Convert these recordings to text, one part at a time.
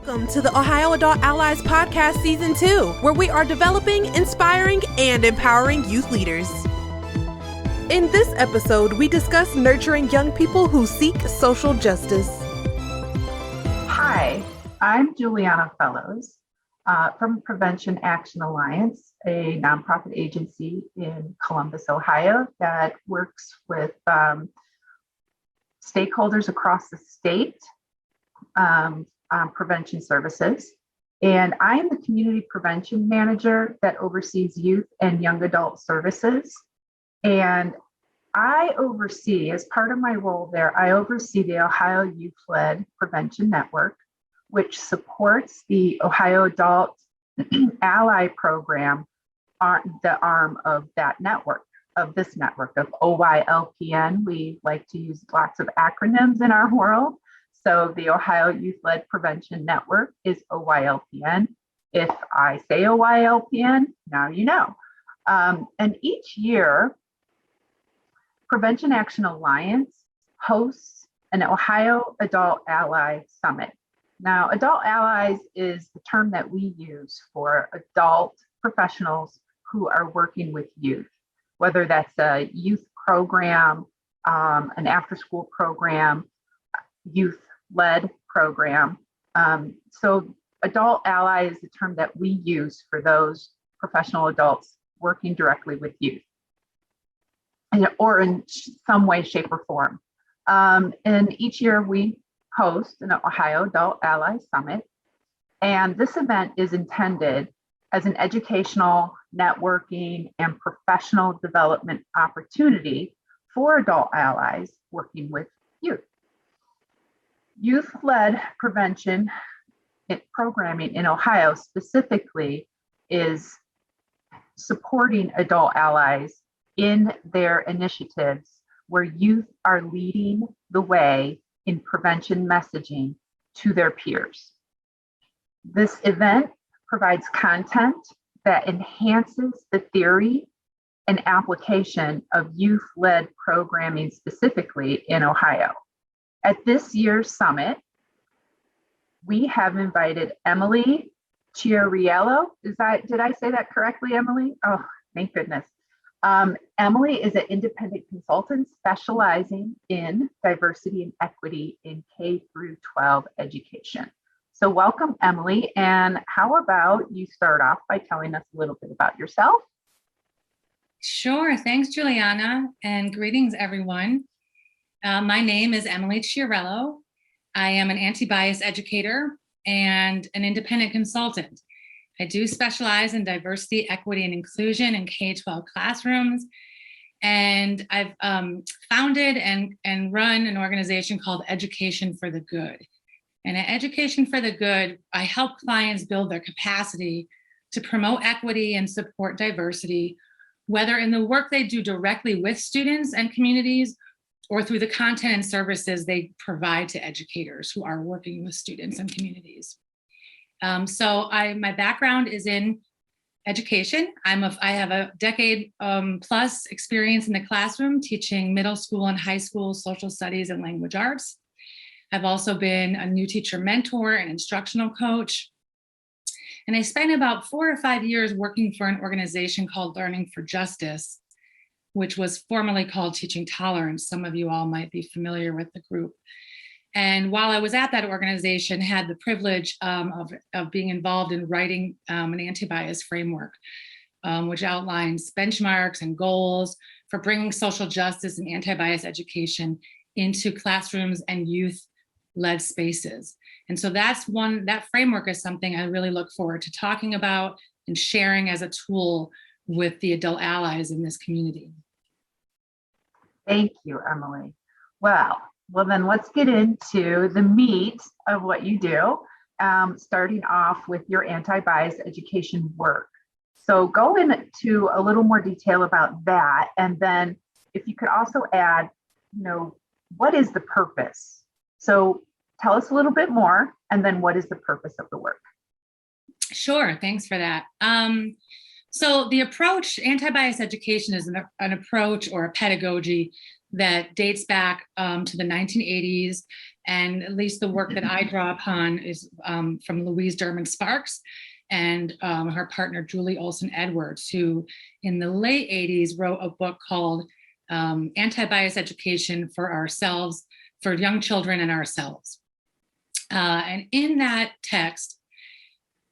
Welcome to the Ohio Adult Allies Podcast Season 2, where we are developing, inspiring, and empowering youth leaders. In this episode, we discuss nurturing young people who seek social justice. Hi, I'm Juliana Fellows from Prevention Action Alliance, a nonprofit agency in Columbus, Ohio that works with stakeholders across the state on prevention services. And I am the community prevention manager that oversees youth and young adult services. And I oversee, as part of my role there, I oversee the Ohio Youth-Led Prevention Network, which supports the Ohio Adult Ally Program, the arm of that network, of this network, of OYLPN. We like to use lots of acronyms in our world. So the Ohio Youth-Led Prevention Network is OYLPN. If I say OYLPN, now you know. And each year, Prevention Action Alliance hosts an Ohio Adult Ally Summit. Now, Adult Allies is the term that we use for adult professionals who are working with youth, whether that's a youth program, an after-school program, youth-led program. So Adult Ally is the term that we use for those professional adults working directly with youth, or in some way, shape, or form. And each year we host an Ohio Adult Ally Summit. And this event is intended as an educational, networking, and professional development opportunity for adult allies working with youth. Youth-led prevention programming in Ohio specifically is supporting adult allies in their initiatives where youth are leading the way in prevention messaging to their peers. This event provides content that enhances the theory and application of youth-led programming specifically in Ohio. At this year's summit, we have invited Emily Chiariello. Did I say that correctly, Emily? Oh, thank goodness. Emily is an independent consultant specializing in diversity and equity in K through 12 education. So welcome, Emily. And how about you start off by telling us a little bit about yourself? Sure. Thanks, Juliana, and greetings, everyone. My name is Emily Chiarello. I am an anti-bias educator and an independent consultant. I do specialize in diversity, equity, and inclusion in K-12 classrooms. And I've founded and run an organization called Education for the Good. And at Education for the Good, I help clients build their capacity to promote equity and support diversity, whether in the work they do directly with students and communities, or through the content and services they provide to educators who are working with students and communities. So my background is in education. I have a decade plus experience in the classroom teaching middle school and high school social studies and language arts. I've also been a new teacher mentor and instructional coach. And I spent about 4 or 5 years working for an organization called Learning for Justice, which was formerly called Teaching Tolerance. Some of you all might be familiar with the group. And while I was at that organization, had the privilege of being involved in writing an anti-bias framework, which outlines benchmarks and goals for bringing social justice and anti-bias education into classrooms and youth-led spaces. And so that framework is something I really look forward to talking about and sharing as a tool with the adult allies in this community. Thank you, Emily. Well, then let's get into the meat of what you do, starting off with your anti-bias education work. So go into a little more detail about that. And then if you could also add, what is the purpose? So tell us a little bit more, and then what is the purpose of the work? Sure, thanks for that. So the approach, anti-bias education, is an approach or a pedagogy that dates back to the 1980s And at least the work that I draw upon is from Louise Derman Sparks and her partner, Julie Olson Edwards, who in the late 80s wrote a book called Antibias Education for Ourselves, for Young Children and Ourselves. And in that text,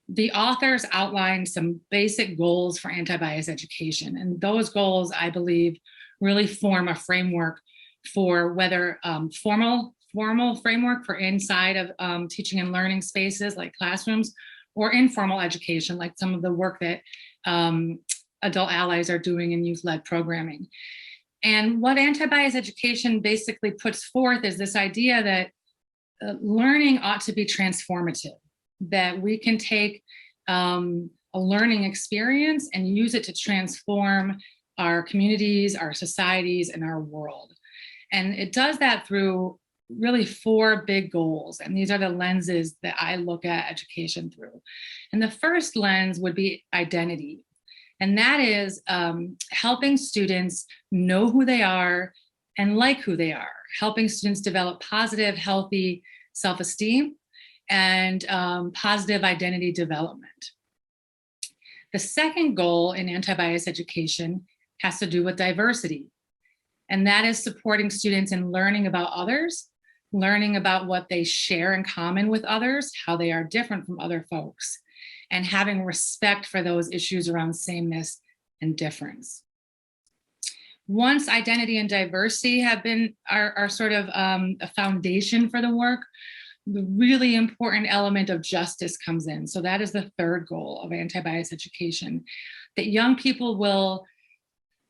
the authors outlined some basic goals for anti-bias education. And those goals, I believe, really form a framework for whether formal framework for inside of teaching and learning spaces like classrooms, or informal education, like some of the work that adult allies are doing in youth-led programming. And what anti-bias education basically puts forth is this idea that learning ought to be transformative, that we can take a learning experience and use it to transform our communities, our societies, and our world. And it does that through really 4 big goals. And these are the lenses that I look at education through. And the first lens would be identity. And that is helping students know who they are and like who they are, helping students develop positive, healthy self-esteem and positive identity development. The second goal in anti-bias education has to do with diversity. And that is supporting students in learning about others, learning about what they share in common with others, how they are different from other folks, and having respect for those issues around sameness and difference. Once identity and diversity are sort of a foundation for the work, the really important element of justice comes in. So that is the third goal of anti-bias education, that young people will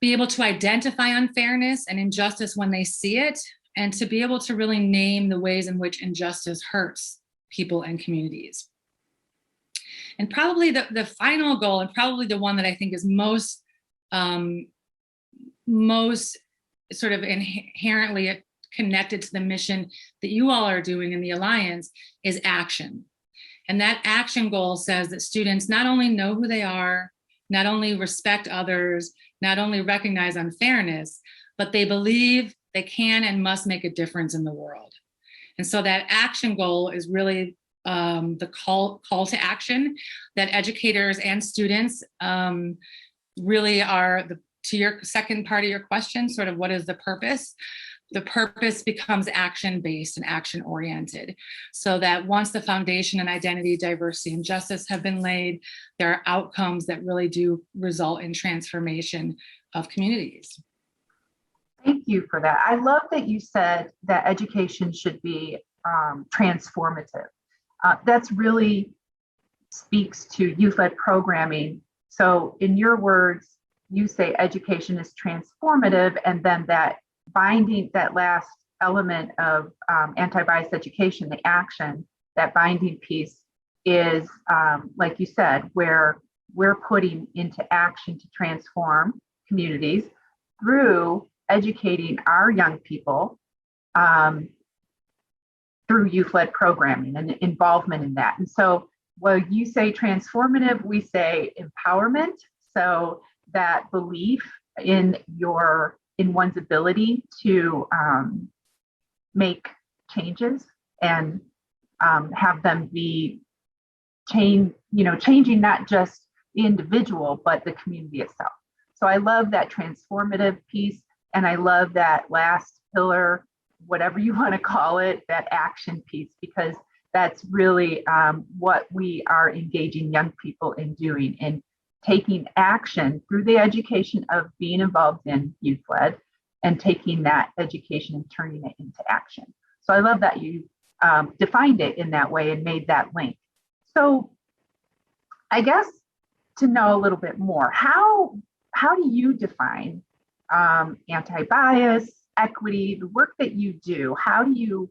be able to identify unfairness and injustice when they see it, and to be able to really name the ways in which injustice hurts people and communities. And probably the final goal, and probably the one that I think is most sort of inherently connected to the mission that you all are doing in the Alliance, is action. And that action goal says that students not only know who they are, not only respect others, not only recognize unfairness, but they believe they can and must make a difference in the world. And so that action goal is really the call to action that educators and students really are, to your second part of your question, sort of what is the purpose? The purpose becomes action-based and action-oriented, so that once the foundation and identity, diversity, and justice have been laid, there are outcomes that really do result in transformation of communities. Thank you for that. I love that you said that education should be transformative. That's really speaks to youth-led programming. So in your words, you say education is transformative, and then that binding, that last element of anti-bias education, the action, that binding piece is, like you said, where we're putting into action to transform communities through educating our young people through youth-led programming and involvement in that. And so when you say transformative, we say empowerment. So that belief in one's ability to make changes and have them be changing not just the individual, but the community itself. So I love that transformative piece. And I love that last pillar, whatever you want to call it, that action piece, because that's really what we are engaging young people in doing, in taking action through the education of being involved in youth-led and taking that education and turning it into action. So I love that you defined it in that way and made that link. So I guess to know a little bit more, how do you define anti-bias, equity, the work that you do? How do you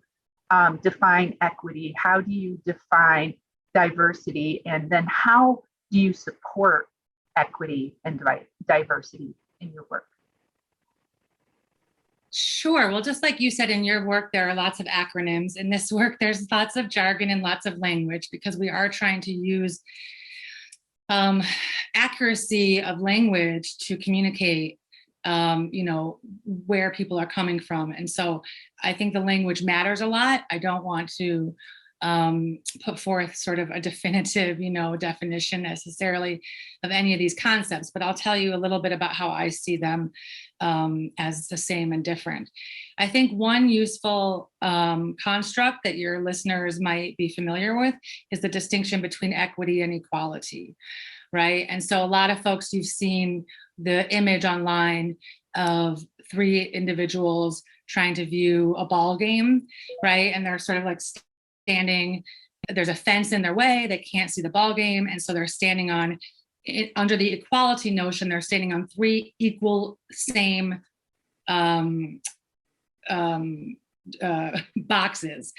define equity? How do you define diversity? And then how do you support equity and diversity in your work? Sure. Well, just like you said, in your work, there are lots of acronyms. In this work, there's lots of jargon and lots of language, because we are trying to use accuracy of language to communicate where people are coming from. And so I think the language matters a lot. I don't want to put forth sort of a definitive, definition necessarily of any of these concepts, but I'll tell you a little bit about how I see them as the same and different. I think one useful construct that your listeners might be familiar with is the distinction between equity and equality, right? And so a lot of folks, you've seen the image online of three individuals trying to view a ball game, right? And they're sort of like standing, there's a fence in their way, they can't see the ball game, and so they're standing on, under the equality notion, they're standing on three equal, same boxes.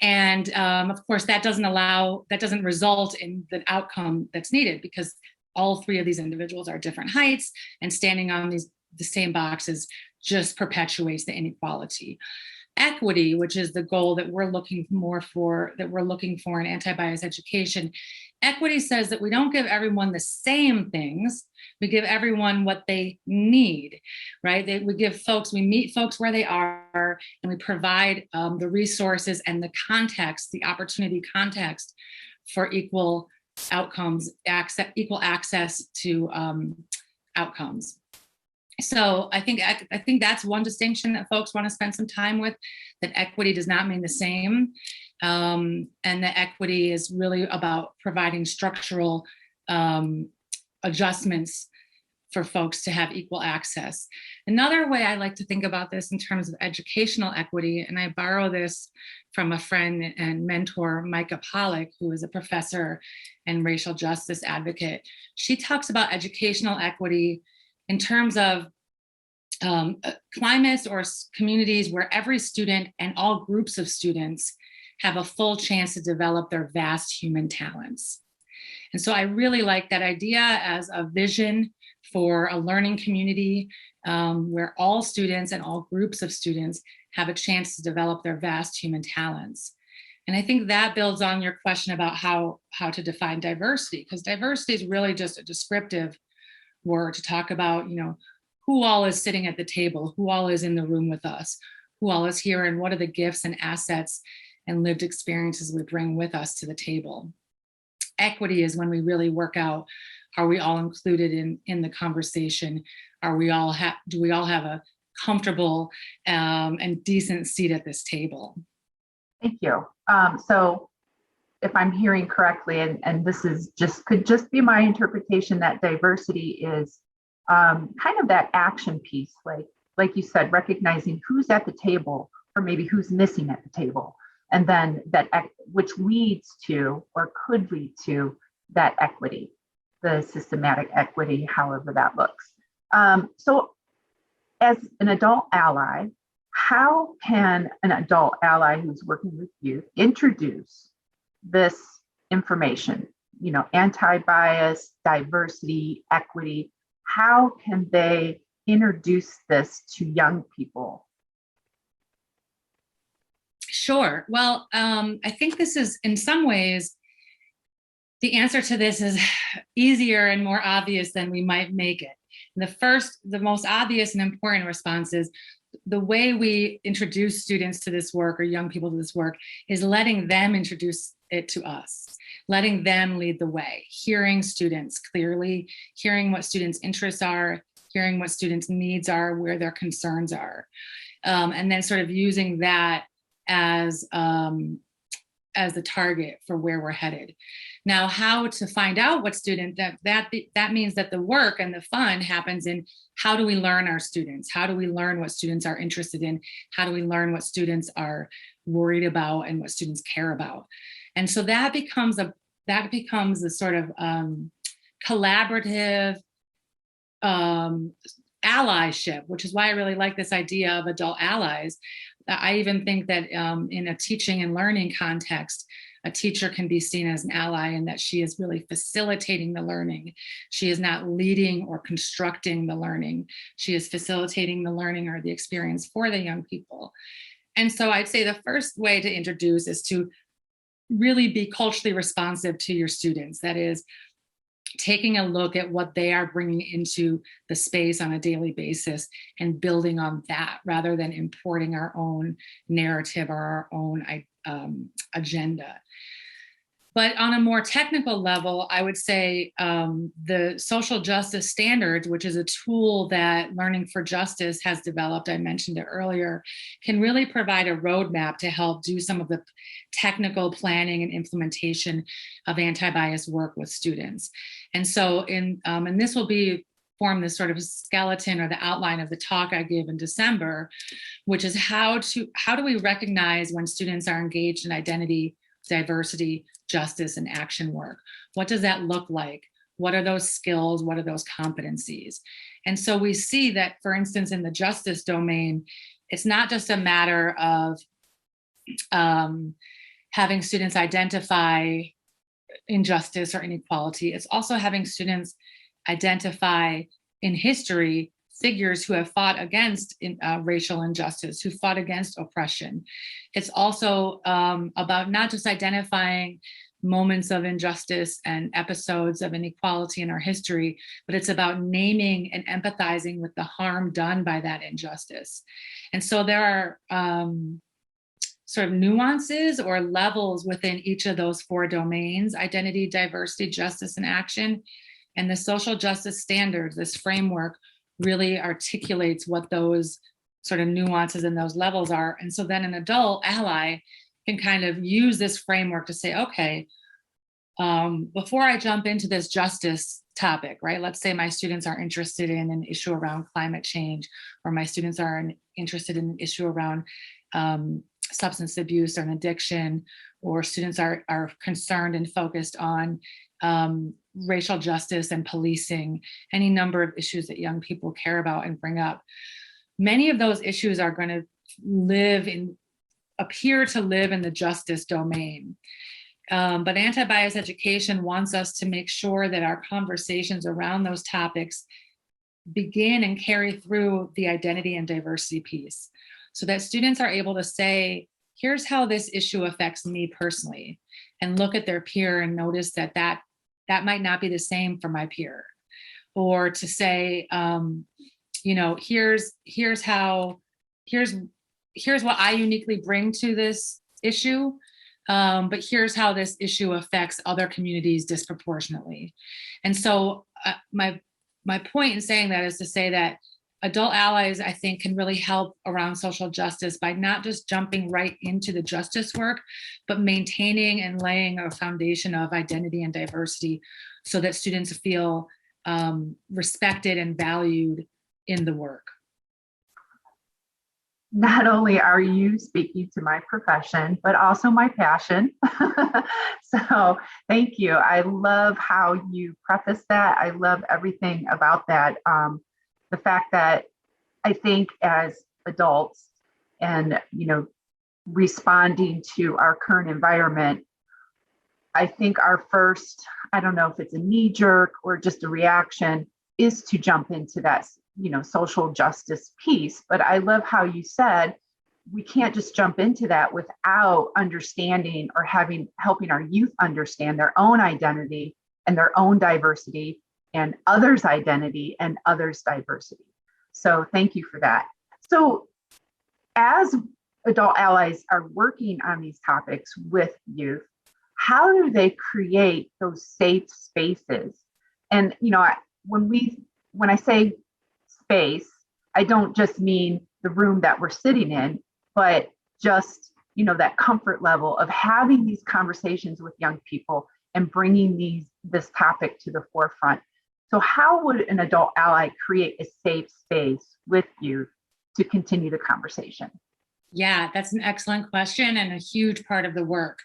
And of course, that doesn't result in the outcome that's needed, because all three of these individuals are different heights, and standing on the same boxes just perpetuates the inequality. Equity, which is the goal that we're looking for in anti-bias education, equity says that we don't give everyone the same things, we give everyone what they need, right? We meet folks where they are, and we provide the resources and the context, the opportunity context for equal outcomes, equal access to outcomes. So I think that's one distinction that folks want to spend some time with, that equity does not mean the same. And that equity is really about providing structural adjustments for folks to have equal access. Another way I like to think about this in terms of educational equity, and I borrow this from a friend and mentor, Micah Pollack, who is a professor and racial justice advocate. She talks about educational equity in terms of climates or communities where every student and all groups of students have a full chance to develop their vast human talents. And so I really like that idea as a vision for a learning community where all students and all groups of students have a chance to develop their vast human talents. And I think that builds on your question about how to define diversity, because diversity is really just a descriptive word to talk about, who all is sitting at the table, who all is in the room with us, who all is here, and what are the gifts and assets and lived experiences we bring with us to the table. Equity is when we really work out, are we all included in the conversation? Do we all have a comfortable and decent seat at this table? Thank you. So if I'm hearing correctly, and this is could just be my interpretation, that diversity is kind of that action piece, like you said, recognizing who's at the table, or maybe who's missing at the table, and then which leads to, or could lead to, that equity, the systematic equity, however that looks. So as an adult ally, how can an adult ally who's working with youth introduce this information, anti-bias, diversity, equity? How can they introduce this to young people? Sure. Well, I think this is, in some ways, the answer to this is easier and more obvious than we might make it. The most obvious and important response is the way we introduce students to this work, or young people to this work, is letting them introduce it to us, letting them lead the way, hearing students clearly, hearing what students' interests are, hearing what students' needs are, where their concerns are, and then sort of using that as the target for where we're headed. Now, how to find out what student, that means that the work and the fun happens in, how do we learn our students? How do we learn what students are interested in? How do we learn what students are worried about and what students care about? And so that becomes a sort of collaborative allyship, which is why I really like this idea of adult allies. I even think that in a teaching and learning context, a teacher can be seen as an ally in that she is really facilitating the learning. She is not leading or constructing the learning. She is facilitating the learning or the experience for the young people. And so I'd say the first way to introduce is to really be culturally responsive to your students. That is, taking a look at what they are bringing into the space on a daily basis and building on that rather than importing our own narrative or our own agenda. But on a more technical level, I would say the social justice standards, which is a tool that Learning for Justice has developed, I mentioned it earlier, can really provide a roadmap to help do some of the technical planning and implementation of anti-bias work with students. And so and this will form this sort of skeleton or the outline of the talk I gave in December, which is how do we recognize when students are engaged in identity, diversity, justice, and action work? What does that look like? What are those skills? What are those competencies? And so we see that, for instance, in the justice domain, it's not just a matter of having students identify injustice or inequality. It's also having students identify in history figures who have fought against racial injustice, who fought against oppression. It's also about not just identifying moments of injustice and episodes of inequality in our history, but it's about naming and empathizing with the harm done by that injustice. And so there are sort of nuances or levels within each of those four domains: identity, diversity, justice, and action. And the social justice standards, this framework, really articulates what those sort of nuances and those levels are. And so then an adult ally can kind of use this framework to say, okay, before I jump into this justice topic, right? Let's say my students are interested in an issue around climate change, or my students are interested in an issue around substance abuse or an addiction, or students are concerned and focused on racial justice and policing, any number of issues that young people care about and bring up. Many of those issues are going to appear to live in the justice domain. But anti-bias education wants us to make sure that our conversations around those topics begin and carry through the identity and diversity piece, so that students are able to say, here's how this issue affects me personally, and look at their peer and notice that might not be the same for my peer. Or to say, here's what I uniquely bring to this issue, but here's how this issue affects other communities disproportionately. And so my point in saying that is to say that adult allies, I think, can really help around social justice by not just jumping right into the justice work, but maintaining and laying a foundation of identity and diversity so that students feel respected and valued in the work. Not only are you speaking to my profession, but also my passion. So thank you. I love how you preface that. I love everything about that. The fact that I think as adults and, responding to our current environment, I think our first, I don't know if it's a knee jerk or just a reaction, is to jump into that, social justice piece. But I love how you said we can't just jump into that without understanding or helping our youth understand their own identity and their own diversity and others' identity and others' diversity. So thank you for that. So as adult allies are working on these topics with youth, how do they create those safe spaces? And, when I say space, I don't just mean the room that we're sitting in, but just, that comfort level of having these conversations with young people and bringing this topic to the forefront. So how would an adult ally create a safe space with you to continue the conversation? Yeah, that's an excellent question and a huge part of the work.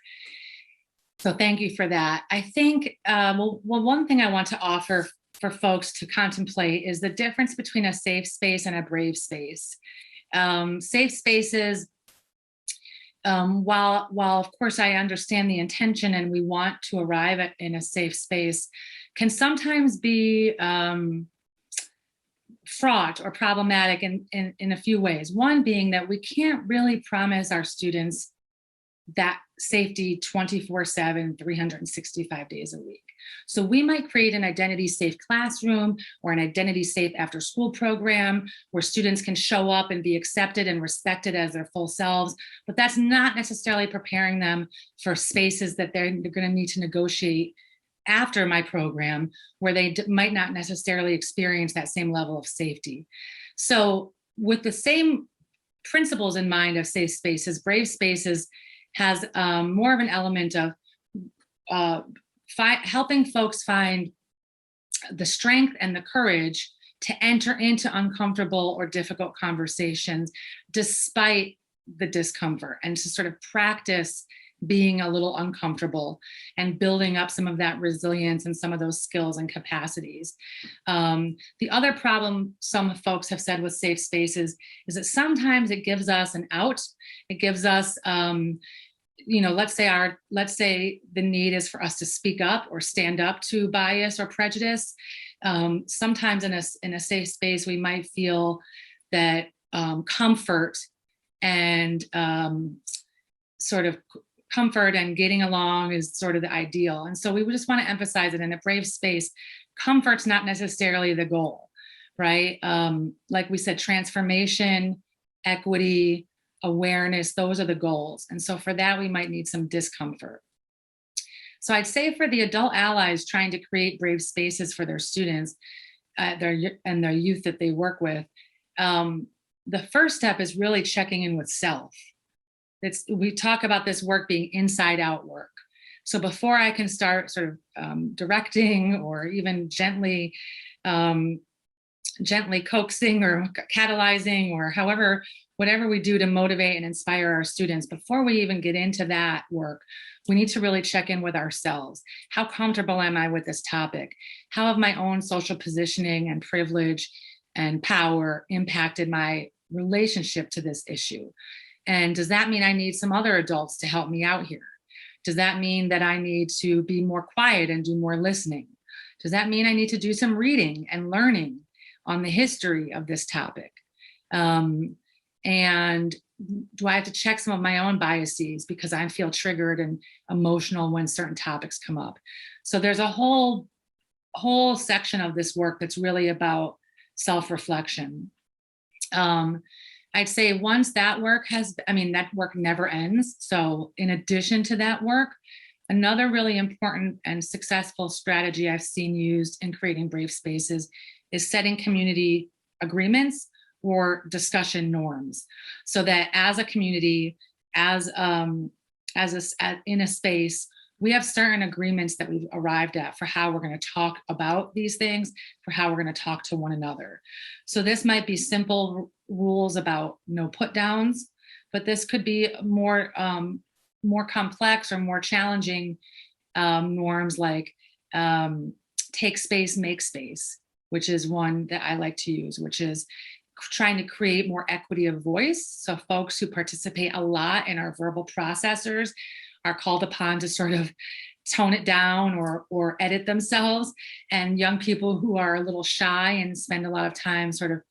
So thank you for that. I think, one thing I want to offer for folks to contemplate is the difference between a safe space and a brave space. Safe spaces, while of course I understand the intention and we want to arrive in a safe space, can sometimes be fraught or problematic in a few ways. One being that we can't really promise our students that safety 24/7, 365 days a week. So we might create an identity safe classroom or an identity safe after school program where students can show up and be accepted and respected as their full selves, but that's not necessarily preparing them for spaces that they're going to need to negotiate after my program where they might not necessarily experience that same level of safety. So with the same principles in mind of safe spaces, Brave Spaces has more of an element of helping folks find the strength and the courage to enter into uncomfortable or difficult conversations despite the discomfort, and to sort of practice being a little uncomfortable and building up some of that resilience and some of those skills and capacities. The other problem some folks have said with safe spaces is that sometimes it gives us an out. It gives us, let's say the need is for us to speak up or stand up to bias or prejudice. Sometimes in a safe space, we might feel that comfort and sort of comfort and getting along is sort of the ideal. And so we would just want to emphasize that in a Brave space, comfort's not necessarily the goal, right? Like we said, transformation, equity, awareness, those are the goals. And so for that, we might need some discomfort. So I'd say for the adult allies trying to create Brave spaces for their students and their youth that they work with, the first step is really checking in with self. We talk about this work being inside out work. So before I can start sort of directing or even gently coaxing or catalyzing or whatever we do to motivate and inspire our students, before we even get into that work, we need to really check in with ourselves. How comfortable am I with this topic? How have my own social positioning and privilege and power impacted my relationship to this issue? And does that mean I need some other adults to help me out here? Does that mean that I need to be more quiet and do more listening? Does that mean I need to do some reading and learning on the history of this topic? And do I have to check some of my own biases because I feel triggered and emotional when certain topics come up? So there's a whole section of this work that's really about self-reflection. I'd say once that work that work never ends. So in addition to that work, another really important and successful strategy I've seen used in creating Brave spaces is setting community agreements or discussion norms, so that as a community, in a space, we have certain agreements that we've arrived at for how we're going to talk about these things, for how we're going to talk to one another. So this might be simple rules about no put downs, but this could be more complex or more challenging norms like take space, make space, which is one that I like to use, which is trying to create more equity of voice. So folks who participate a lot in our verbal processors are called upon to sort of tone it down or edit themselves. And young people who are a little shy and spend a lot of time sort of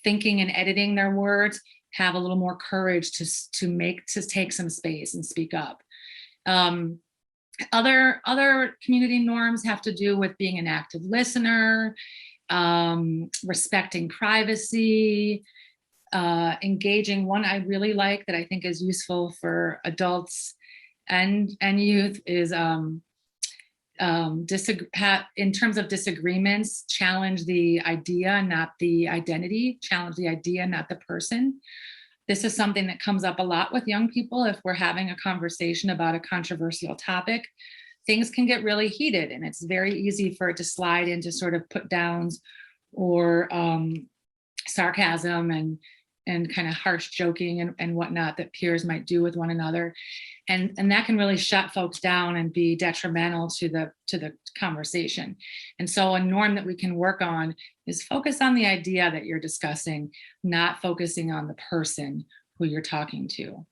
thinking and editing their words have a little more courage to take some space and speak up. Other community norms have to do with being an active listener, respecting privacy, engaging. One I really like that I think is useful for adults and youth is in terms of disagreements, challenge the idea, not the identity, challenge the idea, not the person. This is something that comes up a lot with young people. If we're having a conversation about a controversial topic, things can get really heated, and it's very easy for it to slide into sort of put downs or sarcasm and kind of harsh joking and whatnot that peers might do with one another. And that can really shut folks down and be detrimental to the conversation. And so a norm that we can work on is focus on the idea that you're discussing, not focusing on the person who you're talking to.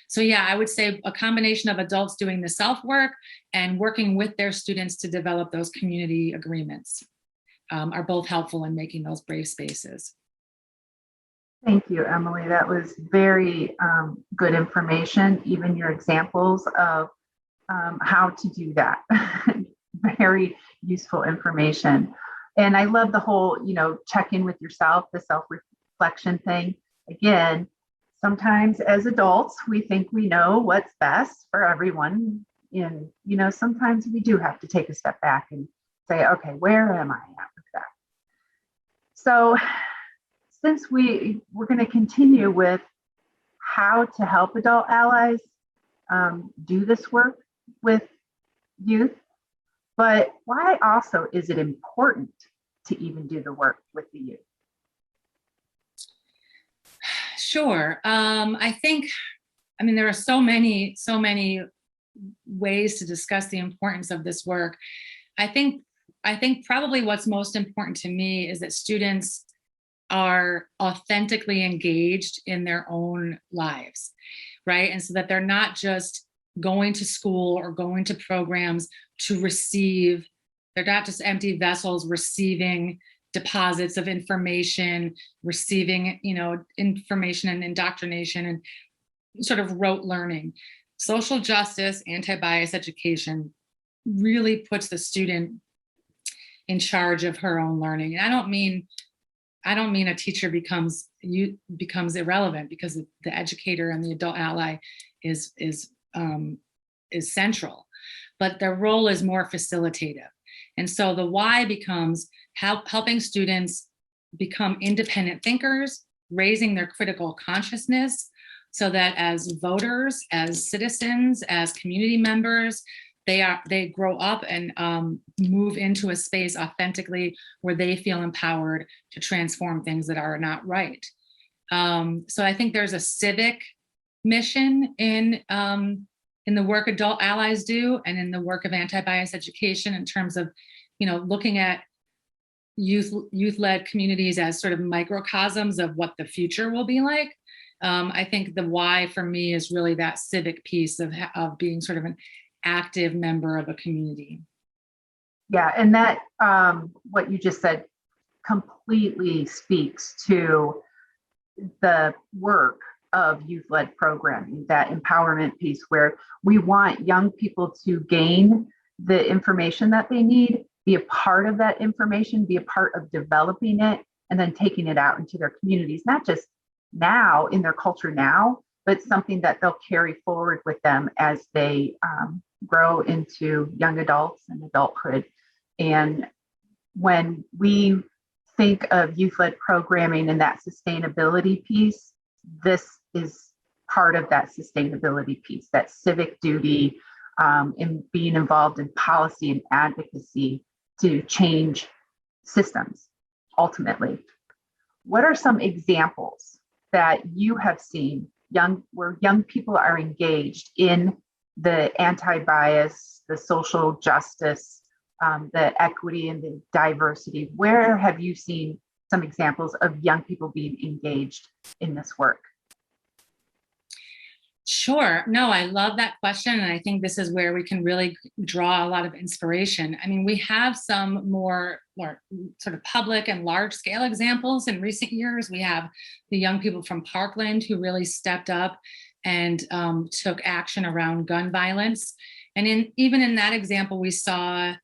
So yeah, I would say a combination of adults doing the self-work and working with their students to develop those community agreements are both helpful in making those brave spaces. Thank you, Emily. That was very good information, even your examples of how to do that. Very useful information. And I love the whole, check in with yourself, the self-reflection thing. Again, sometimes as adults, we think we know what's best for everyone. And, sometimes we do have to take a step back and say, okay, where am I at with that? So since we're going to continue with how to help adult allies do this work with youth, but why also is it important to even do the work with the youth? Sure. There are so many ways to discuss the importance of this work. I think probably what's most important to me is that students are authentically engaged in their own lives, right? And so that they're not just going to school or going to programs to receive, they're not just empty vessels receiving deposits of information, receiving, information and indoctrination and sort of rote learning. Social justice, anti-bias education really puts the student in charge of her own learning. And I don't mean a teacher becomes irrelevant, because the educator and the adult ally is central, but their role is more facilitative. And so the why becomes helping students become independent thinkers, raising their critical consciousness, so that as voters, as citizens, as community members, they grow up and move into a space authentically where they feel empowered to transform things that are not right. So I think there's a civic mission in the work adult allies do, and in the work of anti-bias education, in terms of, looking at youth-led communities as sort of microcosms of what the future will be like. I think the why for me is really that civic piece of being sort of an active member of a community. Yeah, and that what you just said completely speaks to the work of youth-led programming, that empowerment piece where we want young people to gain the information that they need, be a part of that information, be a part of developing it, and then taking it out into their communities, not just now in their culture now, but something that they'll carry forward with them as they grow into young adults and adulthood. And when we think of youth-led programming and that sustainability piece, this is part of that sustainability piece, that civic duty, in being involved in policy and advocacy to change systems, ultimately. What are some examples that you have seen where young people are engaged in the anti-bias, the social justice, the equity and the diversity? Where have you seen some examples of young people being engaged in this work? Sure. No, I love that question. And I think this is where we can really draw a lot of inspiration. I mean, we have some more sort of public and large scale examples in recent years. We have the young people from Parkland who really stepped up and took action around gun violence. And even in that example, we saw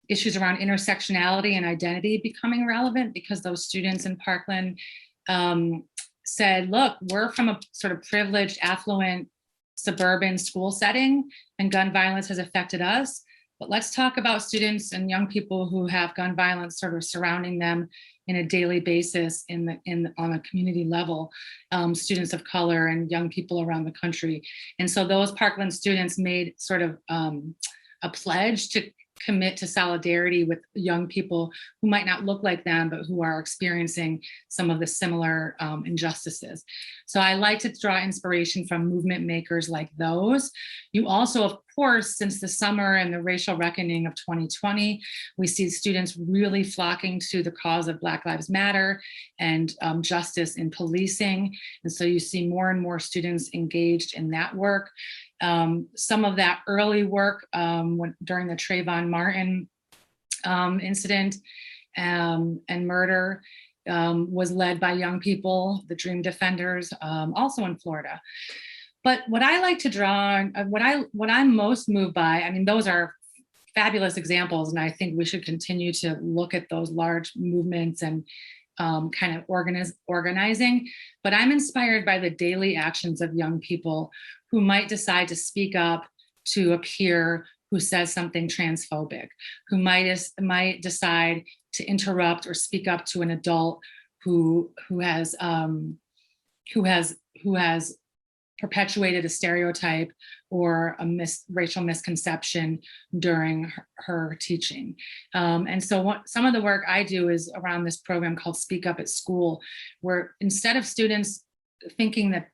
issues around intersectionality and identity becoming relevant, because those students in Parkland said, look, we're from a sort of privileged, affluent, suburban school setting, and gun violence has affected us. But let's talk about students and young people who have gun violence sort of surrounding them in a daily basis on a community level, students of color and young people around the country. And so those Parkland students made sort of a pledge to commit to solidarity with young people who might not look like them, but who are experiencing some of the similar injustices. So I like to draw inspiration from movement makers like those. You also, of course, since the summer and the racial reckoning of 2020, we see students really flocking to the cause of Black Lives Matter and justice in policing. And so you see more and more students engaged in that work. Some of that early work during the Trayvon Martin incident and murder was led by young people, the Dream Defenders, also in Florida. But what I like to draw on, what I'm most moved by, I mean, those are fabulous examples, and I think we should continue to look at those large movements and kind of organizing. But I'm inspired by the daily actions of young people who might decide to speak up to a peer who says something transphobic, who might decide to interrupt or speak up to an adult who has perpetuated a stereotype or a racial misconception during her teaching. And so some of the work I do is around this program called Speak Up at School, where instead of students thinking that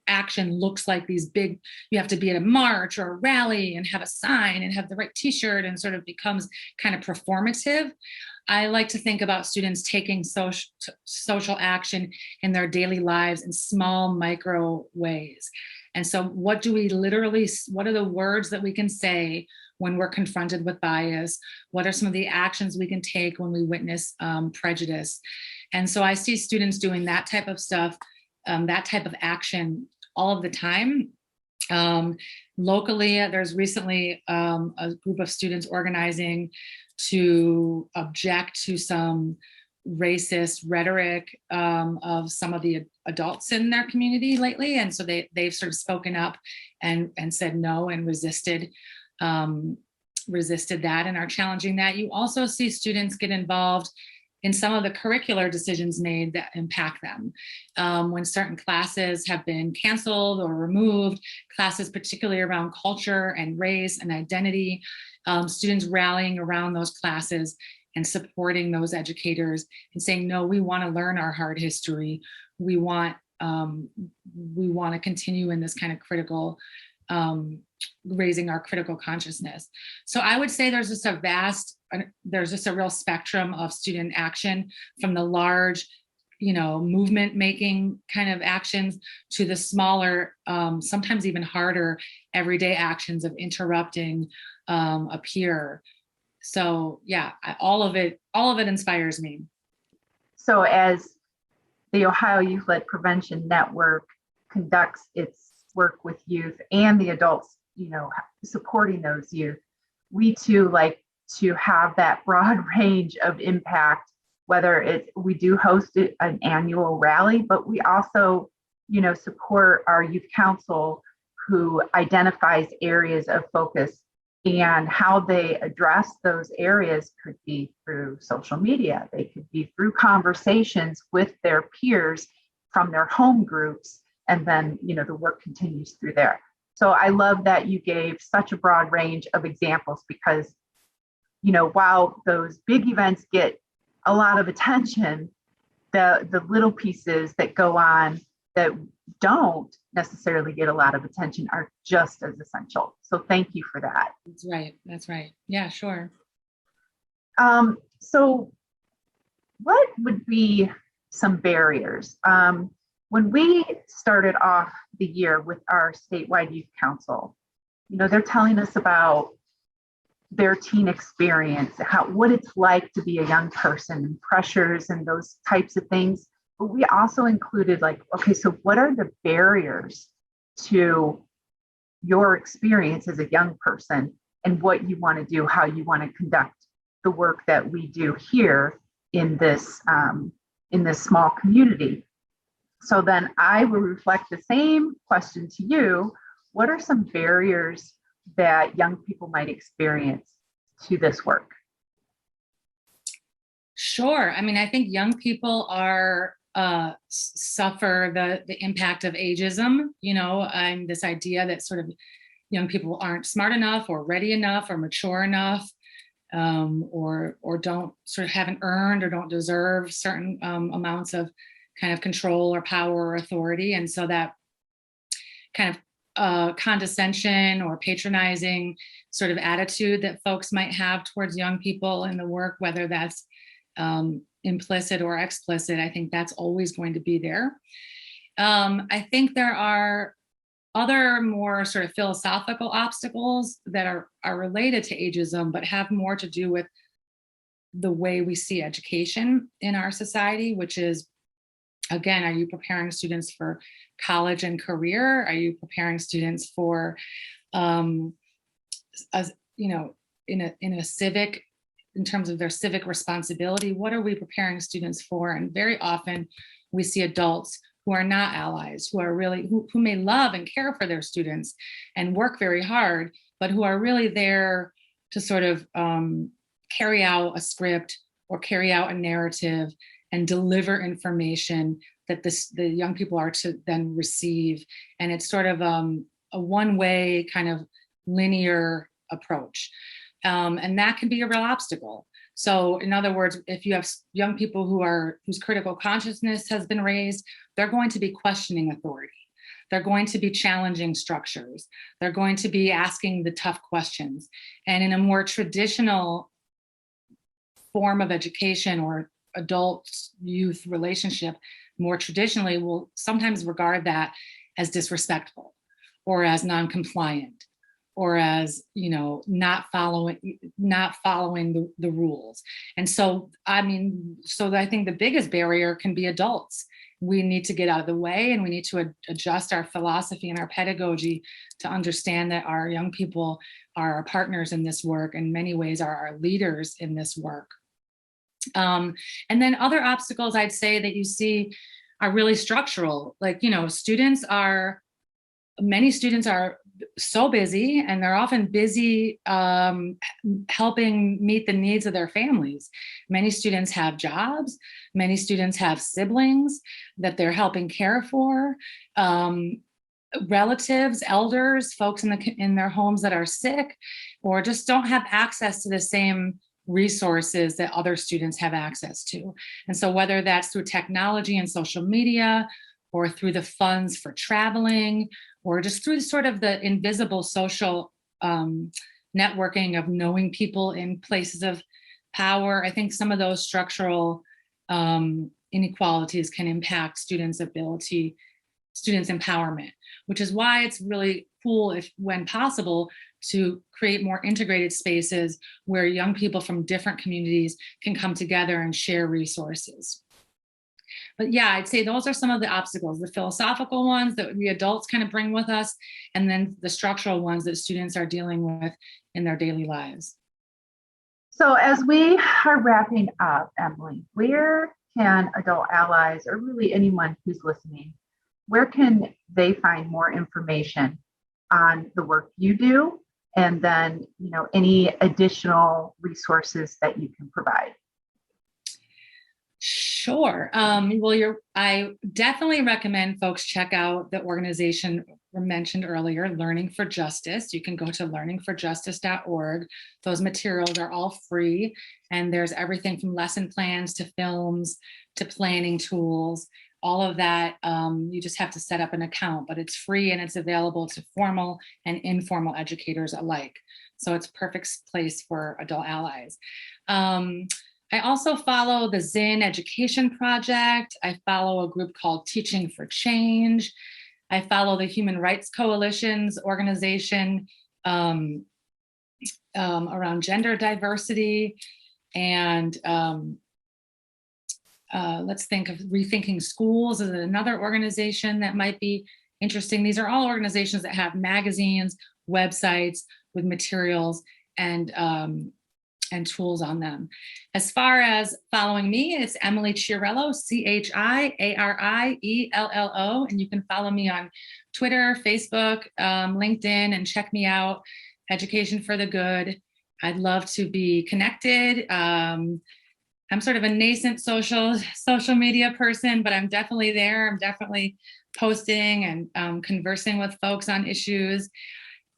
action looks like these big, you have to be at a march or a rally and have a sign and have the right t-shirt and sort of becomes kind of performative, I like to think about students taking social action in their daily lives in small micro ways. And so what are the words that we can say when we're confronted with bias? What are some of the actions we can take when we witness prejudice? And so I see students doing that type of stuff, that type of action all of the time. Locally, there's recently a group of students organizing to object to some racist rhetoric of some of the adults in their community lately. And so they've sort of spoken up and said no and resisted that and are challenging that. You also see students get involved in some of the curricular decisions made that impact them. When certain classes have been canceled or removed, classes particularly around culture and race and identity, students rallying around those classes and supporting those educators and saying, no, we want to learn our hard history. We want to continue in this kind of critical, raising our critical consciousness. So I would say there's just a real spectrum of student action, from the large, movement making kind of actions to the smaller, sometimes even harder everyday actions of interrupting a peer. So yeah, all of it inspires me. So as the Ohio Youth-Led Prevention Network conducts its work with youth and the adults, supporting those youth, we too like to have that broad range of impact, whether we do host an annual rally, but we also, support our youth council, who identifies areas of focus, and how they address those areas could be through social media. They could be through conversations with their peers from their home groups. And then, the work continues through there. So I love that you gave such a broad range of examples, because, while those big events get a lot of attention, the little pieces that go on that don't necessarily get a lot of attention are just as essential. So thank you for that. That's right. Yeah, sure. So what would be some barriers? When we started off the year with our statewide youth council, they're telling us about their teen experience, what it's like to be a young person, and pressures and those types of things. But we also included so what are the barriers to your experience as a young person, and what you want to do, how you want to conduct the work that we do here in this small community. So then I will reflect the same question to you. What are some barriers that young people might experience to this work? Sure. I mean, I think young people suffer the impact of ageism, and this idea that sort of young people aren't smart enough or ready enough or mature enough, or don't sort of haven't earned or don't deserve certain amounts of kind of control or power or authority. And so that kind of condescension or patronizing sort of attitude that folks might have towards young people in the work, whether that's implicit or explicit, I think that's always going to be there. I think there are other more sort of philosophical obstacles that are related to ageism, but have more to do with the way we see education in our society, which is, again, are you preparing students for college and career? Are you preparing students for, in a civic, in terms of their civic responsibility? What are we preparing students for? And very often we see adults who are not allies, who are really, who may love and care for their students and work very hard, but who are really there to sort of carry out a script or carry out a narrative and deliver information that the young people are to then receive. And it's sort of a one-way kind of linear approach. And that can be a real obstacle. So in other words, if you have young people whose critical consciousness has been raised, they're going to be questioning authority. They're going to be challenging structures. They're going to be asking the tough questions. And in a more traditional form of education or adult-youth relationship, more traditionally, will sometimes regard that as disrespectful or as non-compliant, or as, not following the rules. And so, I think the biggest barrier can be adults. We need to get out of the way, and we need to adjust our philosophy and our pedagogy to understand that our young people are our partners in this work, in many ways are our leaders in this work. And then other obstacles I'd say that you see are really structural. Like, many students are so busy, and they're often busy helping meet the needs of their families. Many students have jobs. Many students have siblings that they're helping care for, relatives, elders, folks in their homes that are sick, or just don't have access to the same resources that other students have access to. And so whether that's through technology and social media, or through the funds for traveling, or just through sort of the invisible social networking of knowing people in places of power, I think some of those structural inequalities can impact students' empowerment, which is why it's really cool, when possible, to create more integrated spaces where young people from different communities can come together and share resources. But yeah, I'd say those are some of the obstacles, the philosophical ones that the adults kind of bring with us, and then the structural ones that students are dealing with in their daily lives. So as we are wrapping up, Emily, where can adult allies, or really anyone who's listening, where can they find more information on the work you do, and then any additional resources that you can provide? Sure. I definitely recommend folks check out the organization mentioned earlier, Learning for Justice. You can go to learningforjustice.org. Those materials are all free, and there's everything from lesson plans to films to planning tools. All of that, you just have to set up an account, but it's free and it's available to formal and informal educators alike. So it's a perfect place for adult allies. I also follow the Zinn Education Project. I follow a group called Teaching for Change. I follow the Human Rights Coalition's organization around gender diversity. And let's think of Rethinking Schools as another organization that might be interesting. These are all organizations that have magazines, websites with materials and tools on them. As far as following me, it's Emily Chiarello, CHIARIELLO, and you can follow me on Twitter, Facebook, LinkedIn, and check me out, Education for the Good. I'd love to be connected. I'm sort of a nascent social media person, but I'm definitely there. I'm definitely posting and conversing with folks on issues.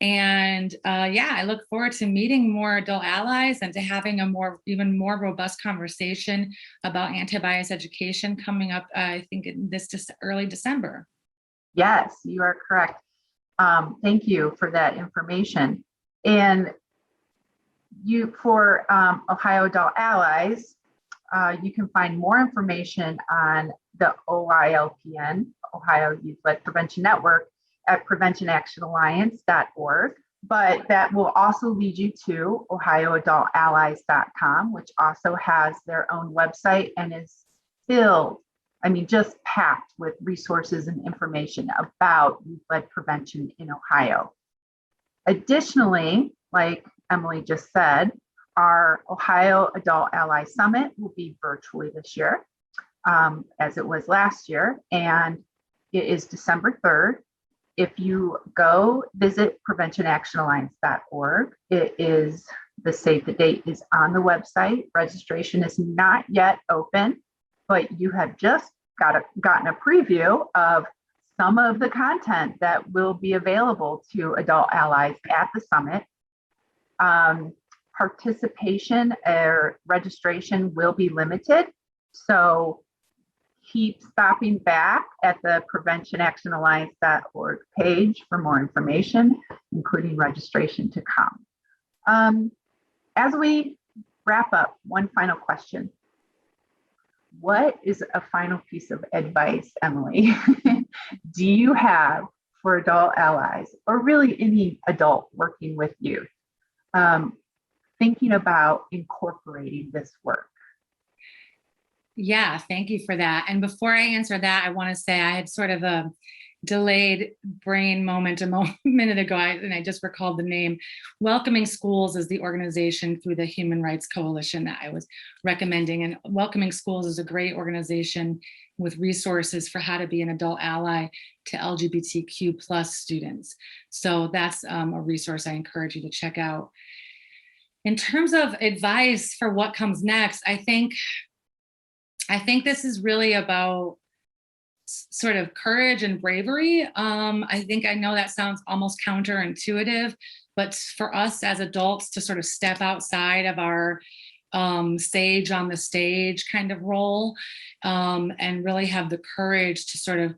And I look forward to meeting more adult allies and to having a even more robust conversation about anti-bias education coming up, I think, in early December. Yes, you are correct. Thank you for that information. And for Ohio Adult Allies, you can find more information on the OILPN, Ohio Youth-Led Prevention Network, at preventionactionalliance.org. but that will also lead you to ohioadultallies.com, which also has their own website and is filled, just packed with resources and information about youth-led prevention in Ohio. Additionally, like Emily just said, our Ohio Adult Ally Summit will be virtually this year, as it was last year, and it is December 3rd. If you go visit preventionactionalliance.org, the save the date is on the website. Registration is not yet open, but you have just gotten a preview of some of the content that will be available to adult allies at the summit. Participation or registration will be limited, so keep stopping back at the preventionactionalliance.org page for more information, including registration to come. As we wrap up, one final question. What is a final piece of advice, Emily, do you have for adult allies, or really any adult working with youth, thinking about incorporating this work? Yeah, thank you for that. And before I answer that, I want to say I had sort of a delayed brain moment a minute ago, and I just recalled the name. Welcoming Schools is the organization through the Human Rights Coalition that I was recommending. And Welcoming Schools is a great organization with resources for how to be an adult ally to LGBTQ plus students. So that's a resource I encourage you to check out. In terms of advice for what comes next, I think this is really about sort of courage and bravery. I know that sounds almost counterintuitive, but for us as adults to sort of step outside of our sage on the stage kind of role, and really have the courage to sort of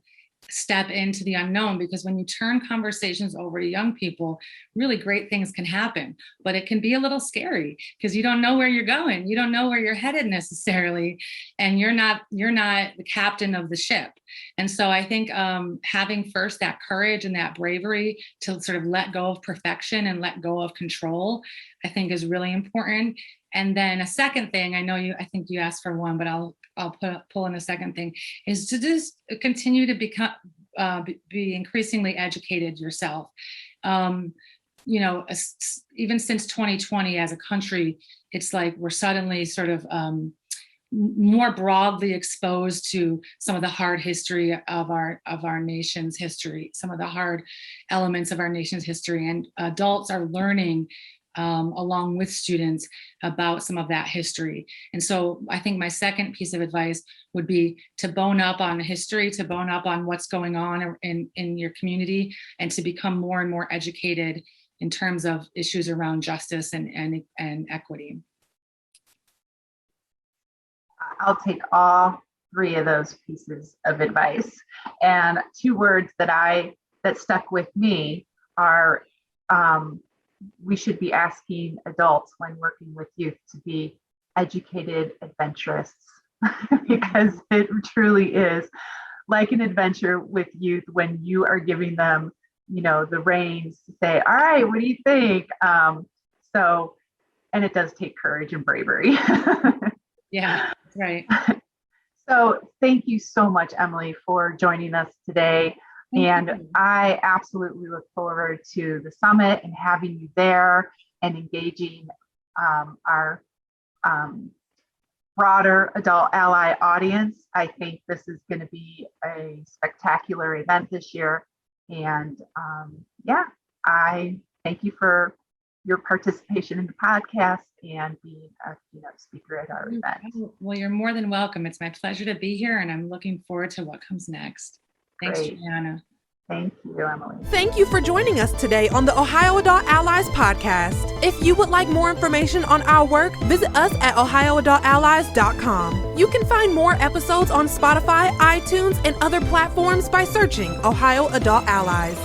step into the unknown, because when you turn conversations over to young people, really great things can happen, but it can be a little scary because you don't know where you're going. You don't know where you're headed necessarily, and you're not the captain of the ship. And so I think having first that courage and that bravery to sort of let go of perfection and let go of control, I think is really important. And then a second thing, I think you asked for one, but I'll pull in a second thing, is to just continue to be increasingly educated yourself. Even since 2020 as a country, it's like we're suddenly sort of more broadly exposed to some of the hard history of our nation's history, some of the hard elements of our nation's history, and adults are learning along with students about some of that history. And so I think my second piece of advice would be to bone up on history, to bone up on what's going on in your community, and to become more and more educated in terms of issues around justice and equity. I'll take all three of those pieces of advice. And two words that stuck with me are we should be asking adults when working with youth to be educated adventurists, because it truly is like an adventure with youth when you are giving them, the reins to say, all right, what do you think? And it does take courage and bravery. Yeah, right. So thank you so much, Emily, for joining us today. And I absolutely look forward to the summit and having you there and engaging our broader adult ally audience. I think this is going to be a spectacular event this year. And I thank you for your participation in the podcast and being a keynote speaker at our event. Well, you're more than welcome. It's my pleasure to be here, and I'm looking forward to what comes next. Thanks, Great. Juliana. Thank you, Emily. Thank you for joining us today on the Ohio Adult Allies podcast. If you would like more information on our work, visit us at ohioadultallies.com. You can find more episodes on Spotify, iTunes, and other platforms by searching Ohio Adult Allies.